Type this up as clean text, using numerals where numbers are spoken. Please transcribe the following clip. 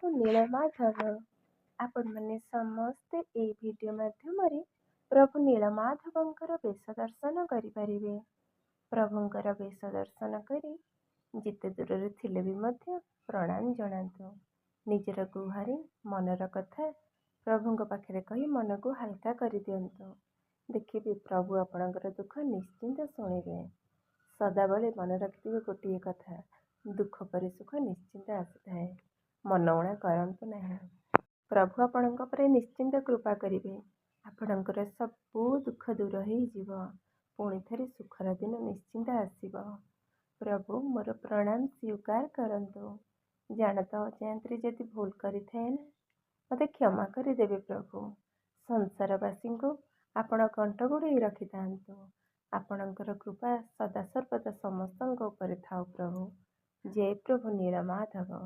ପ୍ରଭୁ ନୀଳମାଧବ। ଆପଣମାନେ ସମସ୍ତେ ଏହି ଭିଡ଼ିଓ ମାଧ୍ୟମରେ ପ୍ରଭୁ ନୀଳମାଧବଙ୍କର ବେଶ ଦର୍ଶନ କରିପାରିବେ। ପ୍ରଭୁଙ୍କର ବେଶ ଦର୍ଶନ କରି ଯେତେ ଦୂରରେ ଥିଲେ ବି ମଧ୍ୟ ପ୍ରଣାମ ଜଣାନ୍ତୁ। ନିଜର ଗୁହାରି ମନର କଥା ପ୍ରଭୁଙ୍କ ପାଖରେ କହି ମନକୁ ହାଲକା କରିଦିଅନ୍ତୁ। ଦେଖିବେ ପ୍ରଭୁ ଆପଣଙ୍କର ଦୁଃଖ ନିଶ୍ଚିନ୍ତ ଶୁଣିବେ। ସଦାବେଳେ ମନେ ରଖିଥିବେ ଗୋଟିଏ କଥା, ଦୁଃଖ ପରେ ସୁଖ ନିଶ୍ଚିନ୍ତ ଆସିଥାଏ। ମନଉଣା କରନ୍ତୁ ନାହିଁ। ପ୍ରଭୁ ଆପଣଙ୍କ ଉପରେ ନିଶ୍ଚିନ୍ତ କୃପା କରିବେ। ଆପଣଙ୍କର ସବୁ ଦୁଃଖ ଦୂର ହେଇଯିବ। ପୁଣି ଥରେ ସୁଖର ଦିନ ନିଶ୍ଚିନ୍ତ ଆସିବ। ପ୍ରଭୁ ମୋର ପ୍ରଣାମ ସ୍ୱୀକାର କରନ୍ତୁ। ଜାଣତ ଅଜାଣତରେ ଯଦି ଭୁଲ କରିଥାଏ ନା, ମୋତେ କ୍ଷମା କରିଦେବେ ପ୍ରଭୁ। ସଂସାରବାସୀଙ୍କୁ ଆପଣ କଣ୍ଠ ଘୋଡ଼େଇ ରଖିଥାନ୍ତୁ। ଆପଣଙ୍କର କୃପା ସଦାସର୍ବଦା ସମସ୍ତଙ୍କ ଉପରେ ଥାଉ ପ୍ରଭୁ। ଜୟ ପ୍ରଭୁ ନୀଳମାଧବ।